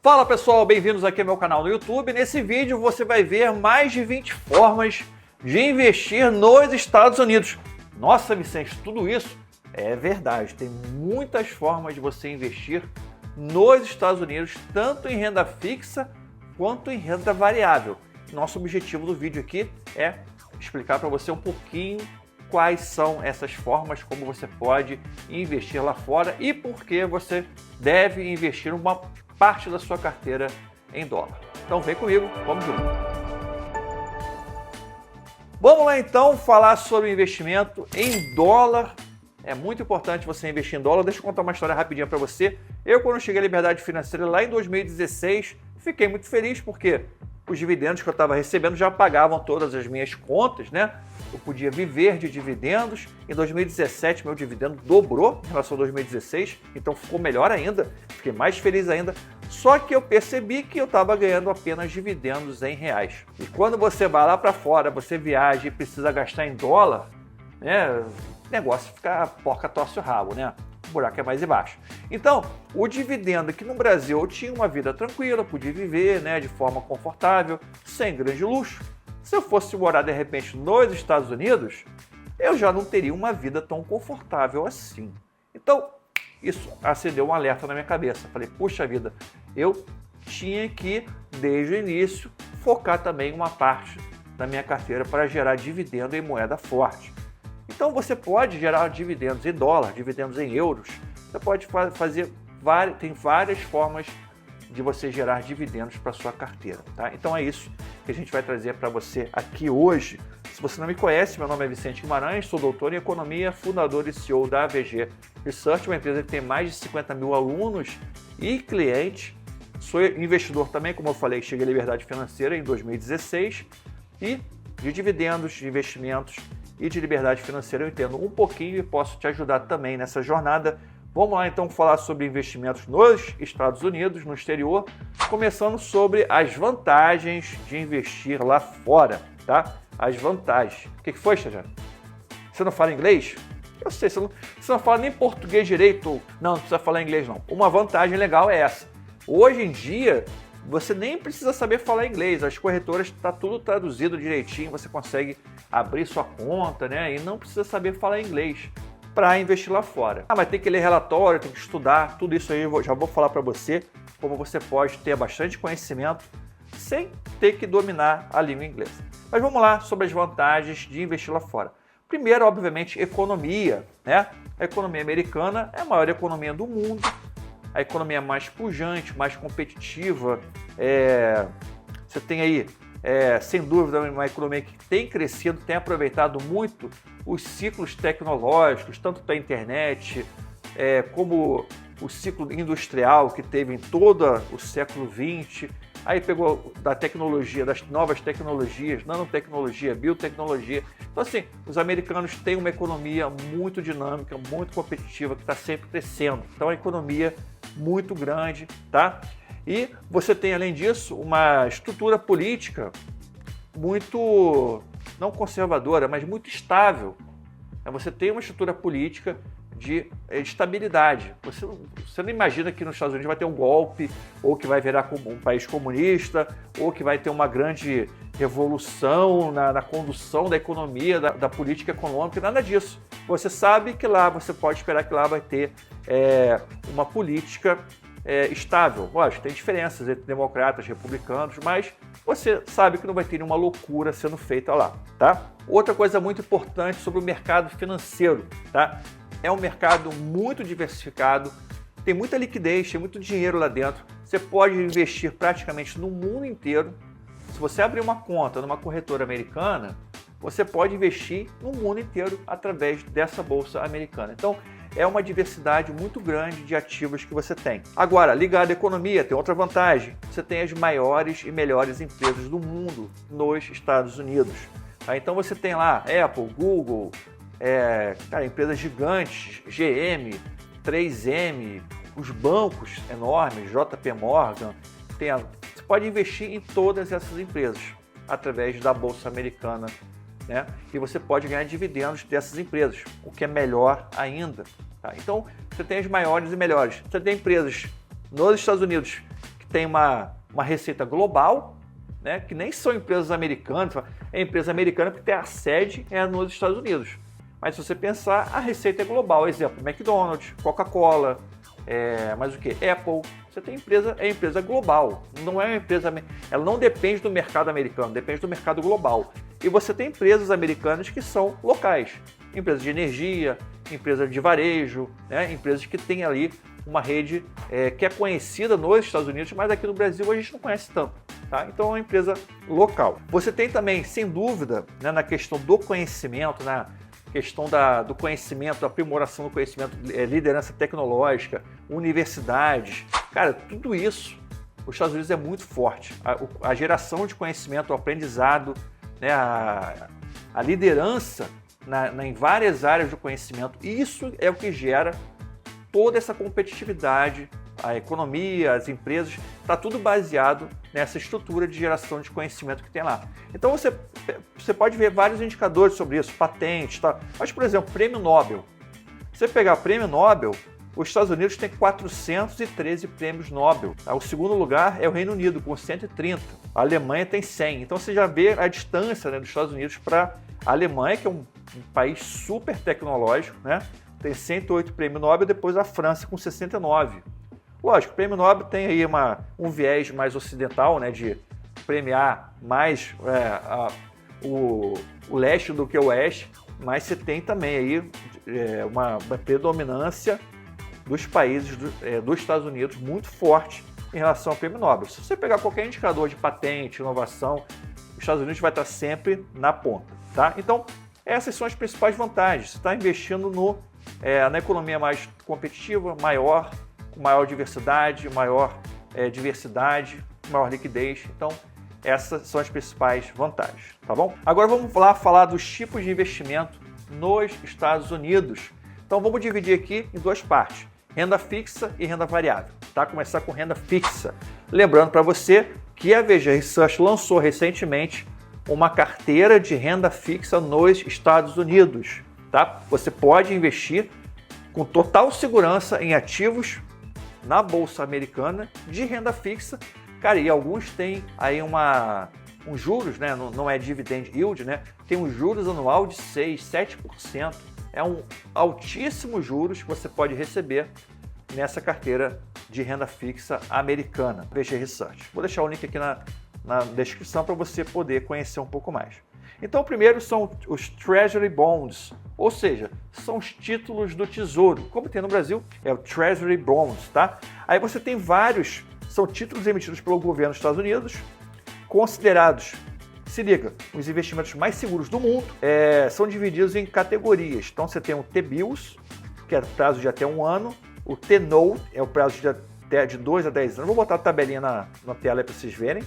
Fala pessoal, bem-vindos aqui ao meu canal no YouTube. Nesse vídeo você vai ver mais de 20 formas de investir nos Estados Unidos. Nossa, Vicente, tudo isso? É verdade, tem muitas formas de você investir nos Estados Unidos, tanto em renda fixa quanto em renda variável. Nosso objetivo do vídeo aqui é explicar para você um pouquinho quais são essas formas, como você pode investir lá fora e por que você deve investir uma parte da sua carteira em dólar. Então vem comigo, vamos junto. Vamos lá então falar sobre investimento em dólar. É muito importante você investir em dólar. Deixa eu contar uma história rapidinha para você. Eu, quando cheguei à liberdade financeira lá em 2016, fiquei muito feliz porque os dividendos que eu estava recebendo já pagavam todas as minhas contas, né? Eu podia viver de dividendos. Em 2017, meu dividendo dobrou em relação a 2016, então ficou melhor ainda, fiquei mais feliz ainda. Só que eu percebi que eu estava ganhando apenas dividendos em reais. E quando você vai lá para fora, você viaja e precisa gastar em dólar, né? O negócio fica porca torce o rabo, né? O buraco é mais embaixo. Então, o dividendo aqui no Brasil, eu tinha uma vida tranquila, podia viver, né, de forma confortável, sem grande luxo. Se eu fosse morar de repente nos Estados Unidos, eu já não teria uma vida tão confortável assim. Então, isso acendeu um alerta na minha cabeça. Falei, puxa vida, eu tinha que, desde o início, focar também uma parte da minha carteira para gerar dividendo em moeda forte. Então você pode gerar dividendos em dólar, dividendos em euros. Você pode fazer tem várias formas de você gerar dividendos para sua carteira, tá? Então é isso que a gente vai trazer para você aqui hoje. Se você não me conhece, meu nome é Vicente Guimarães, sou doutor em economia, fundador e CEO da AVG Research, uma empresa que tem mais de 50 mil alunos e clientes. Sou investidor também, como eu falei, cheguei à liberdade financeira em 2016 e de dividendos, de investimentos e de liberdade financeira eu entendo um pouquinho e posso te ajudar também nessa jornada. Vamos lá então falar sobre investimentos nos Estados Unidos, no exterior, começando sobre as vantagens de investir lá fora, tá? As vantagens. O que foi, Xajá? Você não fala inglês? Eu sei, você não fala nem português direito. Não precisa falar inglês não. Uma vantagem legal é essa. Hoje em dia, você nem precisa saber falar inglês, as corretoras está tudo traduzido direitinho, você consegue abrir sua conta, né? E não precisa saber falar inglês para investir lá fora. Mas tem que ler relatório, tem que estudar, tudo isso aí eu já vou falar para você, como você pode ter bastante conhecimento sem ter que dominar a língua inglesa. Mas vamos lá sobre as vantagens de investir lá fora. Primeiro, obviamente, economia, né? A economia americana é a maior economia do mundo, a economia mais pujante, mais competitiva. Você tem aí, sem dúvida, uma economia que tem crescido, tem aproveitado muito os ciclos tecnológicos, tanto da internet, como o ciclo industrial que teve em todo o século XX. Aí pegou da tecnologia, das novas tecnologias, nanotecnologia, biotecnologia. Então assim, os americanos têm uma economia muito dinâmica, muito competitiva, que está sempre crescendo. Então é uma economia muito grande, tá? E você tem, além disso, uma estrutura política muito, não conservadora, mas muito estável. Você tem uma estrutura política de estabilidade. Você não imagina que nos Estados Unidos vai ter um golpe, ou que vai virar um país comunista, ou que vai ter uma grande revolução na condução da economia, da política econômica, nada disso. Você sabe que lá, você pode esperar que lá vai ter uma política estável. Lógico, tem diferenças entre democratas e republicanos, mas você sabe que não vai ter nenhuma loucura sendo feita lá, tá? Outra coisa muito importante sobre o mercado financeiro, tá? É um mercado muito diversificado, tem muita liquidez, tem muito dinheiro lá dentro. Você pode investir praticamente no mundo inteiro. Se você abrir uma conta numa corretora americana, você pode investir no mundo inteiro através dessa bolsa americana. Então, é uma diversidade muito grande de ativos que você tem. Agora, ligado à economia, tem outra vantagem. Você tem as maiores e melhores empresas do mundo nos Estados Unidos. Então, você tem lá Apple, Google, empresas gigantes, GM, 3M, os bancos enormes, JP Morgan. Você pode investir em todas essas empresas através da Bolsa Americana, né? E você pode ganhar dividendos dessas empresas, o que é melhor ainda. Tá? Então, você tem as maiores e melhores. Você tem empresas nos Estados Unidos que tem uma receita global, né, que nem são empresas americanas, é empresa americana porque tem a sede nos Estados Unidos. Mas se você pensar, a receita é global. Exemplo, McDonald's, Coca-Cola, mas o que? Apple. Você tem empresa global. Não é uma empresa, ela não depende do mercado americano, depende do mercado global. E você tem empresas americanas que são locais. Empresas de energia, empresas de varejo, né? Empresas que têm ali uma rede que é conhecida nos Estados Unidos, mas aqui no Brasil a gente não conhece tanto. Tá? Então é uma empresa local. Você tem também, sem dúvida, né, na questão do conhecimento, na questão do conhecimento, da aprimoração do conhecimento, liderança tecnológica, universidades. Cara, tudo isso, os Estados Unidos é muito forte. A geração de conhecimento, o aprendizado, né, a liderança em várias áreas do conhecimento, isso é o que gera toda essa competitividade, a economia, as empresas, está tudo baseado nessa estrutura de geração de conhecimento que tem lá. Então você pode ver vários indicadores sobre isso, patentes, tá? Mas, por exemplo, Prêmio Nobel. Se você pegar Prêmio Nobel, os Estados Unidos têm 413 prêmios Nobel. O segundo lugar é o Reino Unido, com 130. A Alemanha tem 100. Então você já vê a distância, né, dos Estados Unidos para a Alemanha, que é um país super tecnológico, né? Tem 108 prêmios Nobel, depois a França com 69. Lógico, o Prêmio Nobel tem aí um viés mais ocidental, né, de premiar mais o leste do que o oeste, mas você tem também aí uma predominância dos países dos Estados Unidos muito forte em relação ao Prêmio Nobel. Se você pegar qualquer indicador de patente, inovação, os Estados Unidos vai estar sempre na ponta. Tá? Então, essas são as principais vantagens. Você está investindo na economia mais competitiva, com maior diversidade, maior liquidez. Então, essas são as principais vantagens, tá bom? Agora vamos lá falar dos tipos de investimento nos Estados Unidos. Então, vamos dividir aqui em duas partes, renda fixa e renda variável. Tá? Começar com renda fixa. Lembrando para você que a VG Research lançou recentemente uma carteira de renda fixa nos Estados Unidos. Tá? Você pode investir com total segurança em ativos na Bolsa Americana de renda fixa. Cara, e alguns têm aí uns juros, né? Não é dividend yield, né? Tem um juros anual de 6%, 7%. É um altíssimo juros que você pode receber nessa carteira de renda fixa americana, VG Research. Vou deixar o link aqui na descrição para você poder conhecer um pouco mais. Então, primeiro são os Treasury Bonds, ou seja, são os títulos do Tesouro. Como tem no Brasil, é o Treasury Bonds, tá? Aí você tem vários, são títulos emitidos pelo governo dos Estados Unidos, considerados, se liga, os investimentos mais seguros do mundo, são divididos em categorias. Então, você tem o T-Bills, que é prazo de até 1 ano, o T-Note, é o prazo de 2 a 10 anos. Vou botar a tabelinha na tela aí para vocês verem.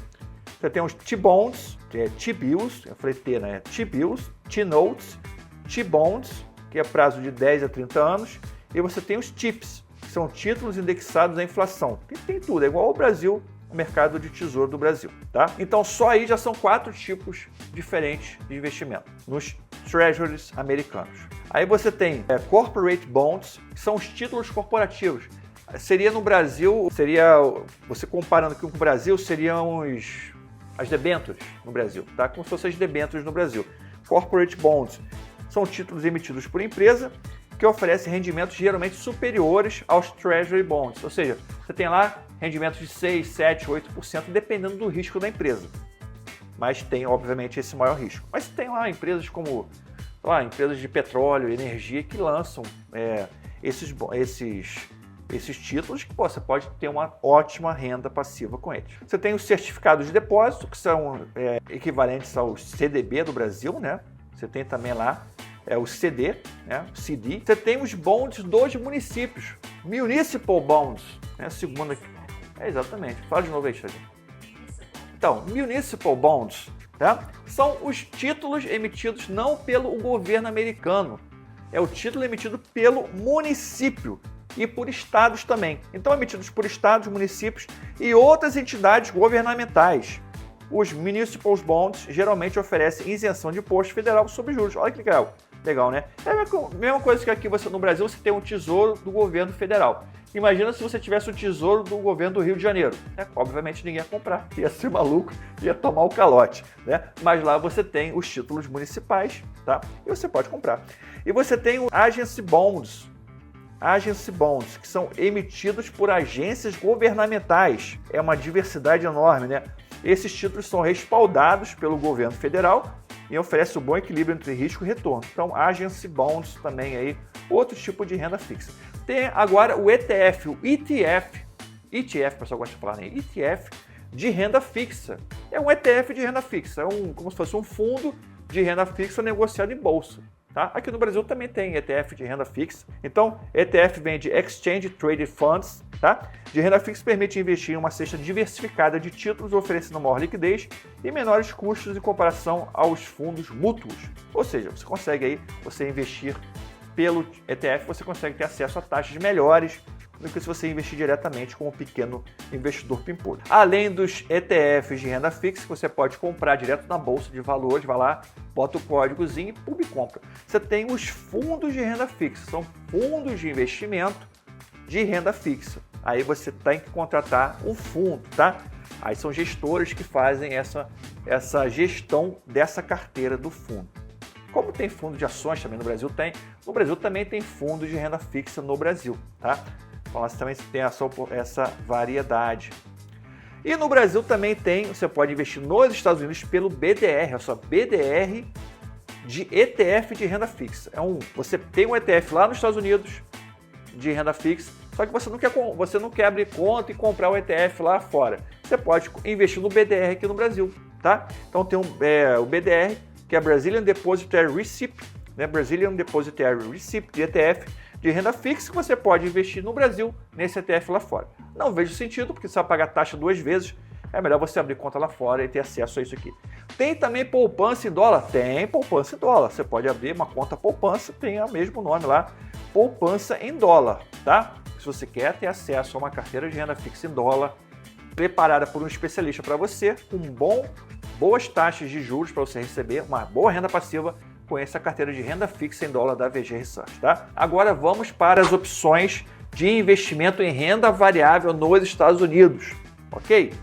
Você tem os T-Bonds, que é T-Bills, eu falei T, né? T-Bills, T-Notes, T-Bonds, que é prazo de 10 a 30 anos, e você tem os TIPS, que são títulos indexados à inflação. Tem tudo, é igual ao Brasil, o mercado de tesouro do Brasil, tá? Então só aí já são 4 tipos diferentes de investimento nos treasuries americanos. Aí você tem corporate bonds, que são os títulos corporativos. Seria no Brasil, você comparando aqui com o Brasil, seriam as debêntures no Brasil, tá? Como se fossem as debêntures no Brasil. Corporate bonds são títulos emitidos por empresa que oferecem rendimentos geralmente superiores aos treasury bonds, ou seja, você tem lá rendimentos de 6, 7, 8%, dependendo do risco da empresa. Mas tem, obviamente, esse maior risco. Mas tem lá empresas como empresas de petróleo, energia, que lançam esses títulos que você pode ter uma ótima renda passiva com eles. Você tem os certificados de depósito, que são equivalentes aos CDB do Brasil, né? Você tem também lá o CD, né? CD. Você tem os bonds dos municípios, Municipal Bonds, né? Segundo aqui. Exatamente. Fala de novo aí, Xavier. Então, Municipal Bonds, tá? São os títulos emitidos não pelo governo americano, é o título emitido pelo município e por estados também. Então, emitidos por estados, municípios e outras entidades governamentais. Os Municipal Bonds geralmente oferecem isenção de imposto federal sobre juros. Olha que legal, né? É a mesma coisa que aqui no Brasil você tem um tesouro do governo federal. Imagina se você tivesse o tesouro do governo do Rio de Janeiro. Obviamente ninguém ia comprar, ia ser maluco, ia tomar o calote, né? Mas lá você tem os títulos municipais, tá? E você pode comprar. E você tem o Agency Bonds, que são emitidos por agências governamentais. É uma diversidade enorme, né? Esses títulos são respaldados pelo governo federal e oferecem um bom equilíbrio entre risco e retorno. Então, Agency Bonds também aí, outro tipo de renda fixa. Tem agora o ETF, o ETF, o pessoal gosta de falar, né? ETF de renda fixa. É um ETF de renda fixa, como se fosse um fundo de renda fixa negociado em bolsa. Tá? Aqui no Brasil também tem ETF de renda fixa. Então, ETF vem de Exchange Traded Funds, tá? De renda fixa permite investir em uma cesta diversificada de títulos, oferecendo maior liquidez e menores custos em comparação aos fundos mútuos. Ou seja, você consegue aí, você investir pelo ETF, você consegue ter acesso a taxas melhores do que se você investir diretamente como pequeno investidor pimpolho. Além dos ETFs de renda fixa, que você pode comprar direto na bolsa de valores, vai lá, bota o códigozinho e pum, compra. Você tem os fundos de renda fixa, são fundos de investimento de renda fixa. Aí você tem que contratar um fundo, tá? Aí são gestores que fazem essa gestão dessa carteira do fundo. Como tem fundo de ações também no Brasil, no Brasil também tem fundo de renda fixa no Brasil, tá? Então, você também tem essa variedade. E no Brasil também você pode investir nos Estados Unidos pelo BDR, olha só, BDR de ETF de renda fixa. Você tem um ETF lá nos Estados Unidos de renda fixa, só que você não quer abrir conta e comprar o ETF lá fora. Você pode investir no BDR aqui no Brasil, tá? Então tem o BDR, que é Brazilian Depositary Receipt, né? Brazilian Depositary Receipt de ETF de renda fixa que você pode investir no Brasil nesse ETF lá fora. Não vejo sentido, porque você vai pagar taxa 2 vezes, é melhor você abrir conta lá fora e ter acesso a isso aqui. Tem também poupança em dólar? Tem poupança em dólar. Você pode abrir uma conta poupança, tem o mesmo nome lá, poupança em dólar, tá? Se você quer ter acesso a uma carteira de renda fixa em dólar, preparada por um especialista para você, com boas taxas de juros para você receber, uma boa renda passiva, conheça a carteira de renda fixa em dólar da VG Research, tá? Agora vamos para as opções de investimento em renda variável nos Estados Unidos, ok?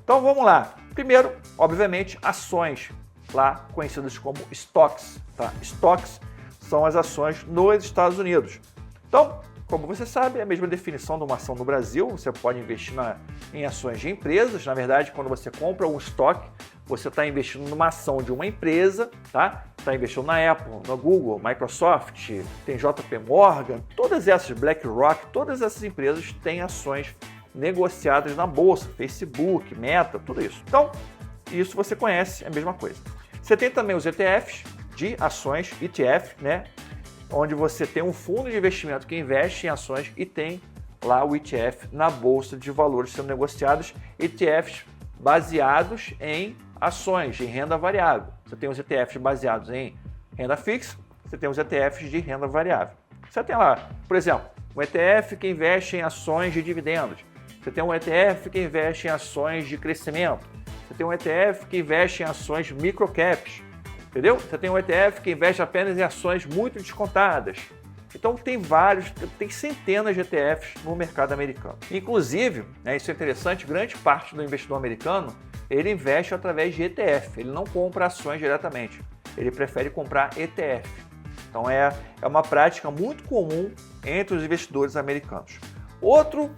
Então vamos lá. Primeiro, obviamente, ações, lá conhecidas como stocks, tá? Stocks são as ações nos Estados Unidos. Então, como você sabe, é a mesma definição de uma ação no Brasil. Você pode investir em ações de empresas. Na verdade, quando você compra um estoque, você está investindo numa ação de uma empresa, tá? Está investindo na Apple, na Google, Microsoft, tem JP Morgan, todas essas, BlackRock, todas essas empresas têm ações negociadas na bolsa, Facebook, Meta, tudo isso. Então, isso você conhece, é a mesma coisa. Você tem também os ETFs de ações, ETF, né? Onde você tem um fundo de investimento que investe em ações e tem lá o ETF na bolsa de valores sendo negociados, ETFs baseados em ações, em renda variável. Você tem os ETFs baseados em renda fixa, você tem os ETFs de renda variável. Você tem lá, por exemplo, um ETF que investe em ações de dividendos. Você tem um ETF que investe em ações de crescimento. Você tem um ETF que investe em ações microcaps. Entendeu? Você tem um ETF que investe apenas em ações muito descontadas. Então tem centenas de ETFs no mercado americano. Inclusive, isso é interessante, grande parte do investidor americano, ele investe através de ETF, ele não compra ações diretamente, ele prefere comprar ETF. Então é uma prática muito comum entre os investidores americanos. Outro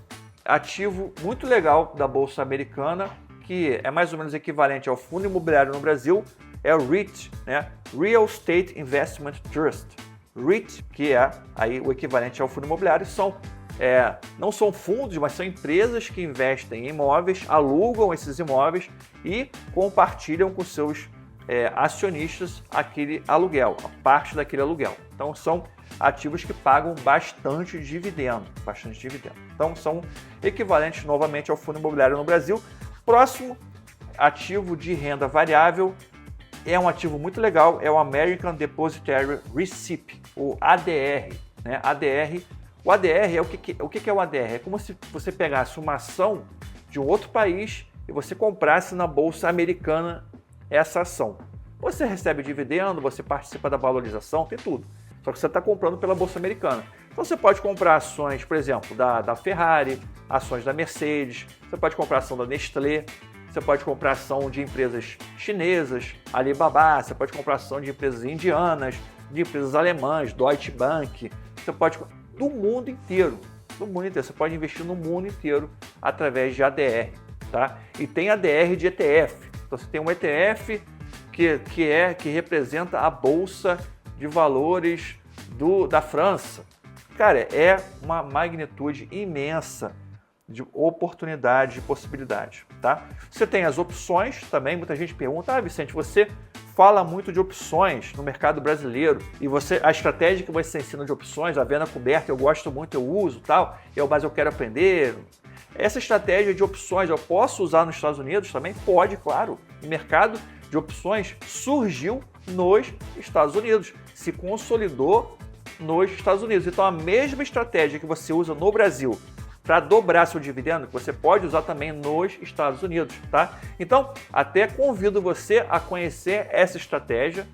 ativo muito legal da Bolsa Americana, que é mais ou menos equivalente ao fundo imobiliário no Brasil, é o REIT, né? Real Estate Investment Trust. REIT, que é aí o equivalente ao fundo imobiliário, não são fundos, mas são empresas que investem em imóveis, alugam esses imóveis e compartilham com seus acionistas aquele aluguel, a parte daquele aluguel. Então são ativos que pagam bastante dividendo. Então são equivalentes novamente ao fundo imobiliário no Brasil. Próximo ativo de renda variável é um ativo muito legal, é o American Depositary Receipt, o ADR, né? O ADR é o que é o ADR? É como se você pegasse uma ação de um outro país e você comprasse na bolsa americana essa ação. Você recebe dividendo, você participa da valorização, tem tudo. Só que você está comprando pela bolsa americana. Então você pode comprar ações, por exemplo, da Ferrari, ações da Mercedes, você pode comprar ação da Nestlé, você pode comprar ação de empresas chinesas, Alibaba, você pode comprar ação de empresas indianas, de empresas alemãs, Deutsche Bank, você pode do mundo inteiro, você pode investir no mundo inteiro através de ADR, tá? E tem ADR de ETF. Então você tem um ETF que representa a bolsa de valores da França. Cara, é uma magnitude imensa de oportunidade, de possibilidade, tá? Você tem as opções também, muita gente pergunta, Vicente, você fala muito de opções no mercado brasileiro e a estratégia que você ensina de opções, a venda coberta, eu gosto muito, eu uso tal, mas eu quero aprender. Essa estratégia de opções eu posso usar nos Estados Unidos também? Pode, claro. O mercado de opções surgiu nos Estados Unidos, se consolidou nos Estados Unidos. Então a mesma estratégia que você usa no Brasil para dobrar seu dividendo, que você pode usar também nos Estados Unidos, tá? Então, até convido você a conhecer essa estratégia.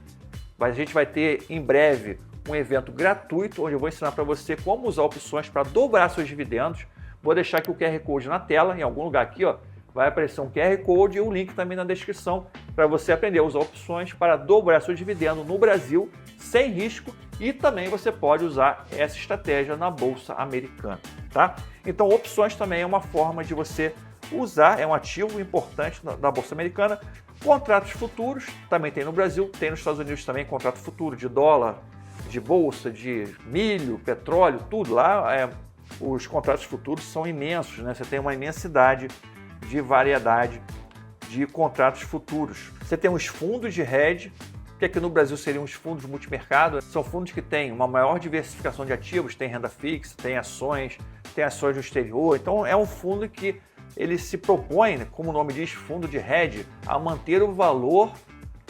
A gente vai ter em breve um evento gratuito, onde eu vou ensinar para você como usar opções para dobrar seus dividendos. Vou deixar aqui o QR Code na tela, em algum lugar aqui, ó, vai aparecer um QR Code e um link também na descrição para você aprender a usar opções para dobrar seu dividendo no Brasil sem risco, e também você pode usar essa estratégia na Bolsa Americana, tá? Então, opções também é uma forma de você usar, é um ativo importante da Bolsa Americana. Contratos futuros também tem no Brasil, tem nos Estados Unidos também contrato futuro de dólar, de bolsa, de milho, petróleo, tudo lá. Os contratos futuros são imensos, né? Você tem uma imensidade de variedade de contratos futuros. Você tem os fundos de hedge, que aqui no Brasil seriam os fundos multimercado. São fundos que têm uma maior diversificação de ativos, tem renda fixa, tem ações no exterior. Então é um fundo que ele se propõe, como o nome diz, fundo de hedge, a manter o valor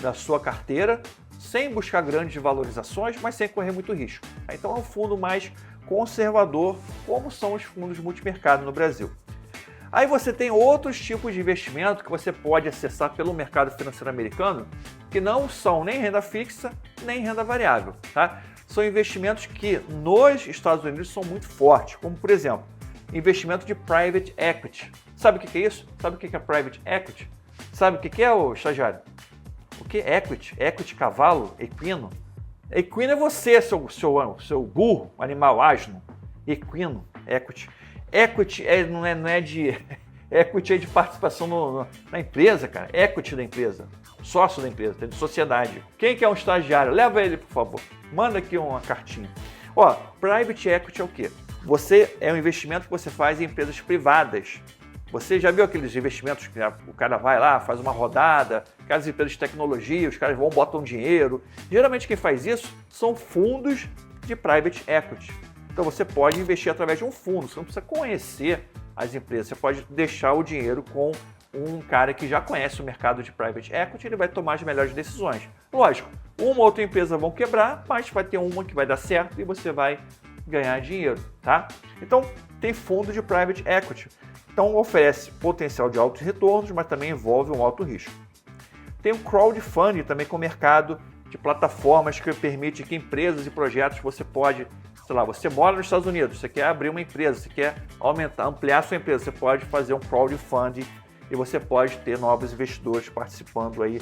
da sua carteira sem buscar grandes valorizações, mas sem correr muito risco. Então é um fundo mais conservador, como são os fundos multimercado no Brasil. Aí você tem outros tipos de investimento que você pode acessar pelo mercado financeiro americano, que não são nem renda fixa, nem renda variável, tá? São investimentos que nos Estados Unidos são muito fortes, como por exemplo, investimento de private equity. Sabe o que é isso? Sabe o que é private equity? Sabe o que é, o estagiário? O que é equity? Equity, cavalo, equino. Equino é você, seu burro, animal asno. Equino, equity. Equity não é de equity é de participação na empresa, cara. Equity da empresa, sócio da empresa, de sociedade. Quem que é um estagiário? Leva ele, por favor. Manda aqui uma cartinha. Ó, private equity é o quê? É um investimento que você faz em empresas privadas. Você já viu aqueles investimentos que o cara vai lá, faz uma rodada, aquelas empresas de tecnologia, os caras vão, botam dinheiro. Geralmente quem faz isso são fundos de private equity. Então você pode investir através de um fundo, você não precisa conhecer as empresas, você pode deixar o dinheiro com um cara que já conhece o mercado de private equity, ele vai tomar as melhores decisões. Lógico, uma ou outra empresa vão quebrar, mas vai ter uma que vai dar certo e você vai ganhar dinheiro, tá? Então tem fundo de private equity, então oferece potencial de altos retornos, mas também envolve um alto risco. Tem o crowdfunding também com o mercado de plataformas que permite que empresas e projetos você pode, sei lá, você mora nos Estados Unidos, você quer abrir uma empresa, você quer ampliar sua empresa, você pode fazer um crowdfunding e você pode ter novos investidores participando aí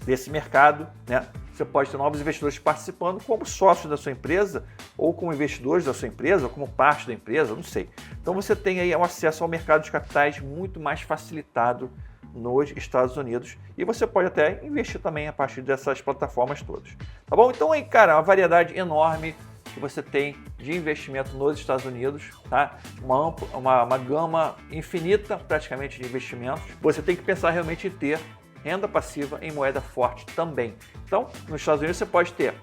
desse mercado, né? Você pode ter novos investidores participando como sócios da sua empresa ou como investidores da sua empresa ou como parte da empresa, não sei. Então você tem aí um acesso ao mercado de capitais muito mais facilitado nos Estados Unidos e você pode até investir também a partir dessas plataformas todas, tá bom? Então aí, cara, uma variedade enorme que você tem de investimento nos Estados Unidos, tá? Uma gama infinita praticamente de investimentos. Você tem que pensar realmente em ter renda passiva em moeda forte também. Então, nos Estados Unidos você pode ter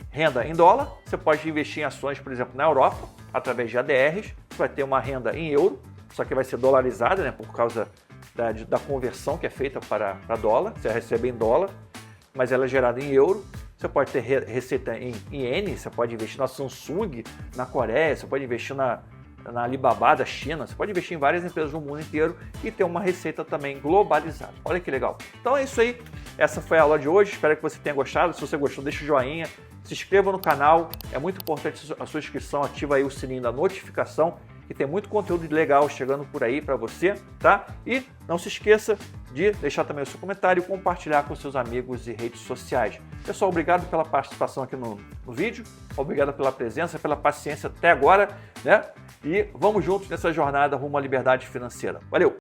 renda em dólar, você pode investir em ações, por exemplo, na Europa, através de ADRs, você vai ter uma renda em euro, só que vai ser dolarizada, né, por causa da conversão que é feita para dólar, você recebe em dólar, mas ela é gerada em euro. Você pode ter receita em iene, você pode investir na Samsung, na Coreia, você pode investir na Alibaba da China, você pode investir em várias empresas do mundo inteiro e ter uma receita também globalizada. Olha que legal. Então é isso aí, essa foi a aula de hoje, espero que você tenha gostado. Se você gostou, deixa o joinha, se inscreva no canal, é muito importante a sua inscrição, ativa aí o sininho da notificação, que tem muito conteúdo legal chegando por aí para você, tá? E não se esqueça de deixar também o seu comentário e compartilhar com seus amigos e redes sociais. Pessoal, obrigado pela participação aqui no vídeo, obrigado pela presença, pela paciência até agora, né? E vamos juntos nessa jornada rumo à liberdade financeira. Valeu!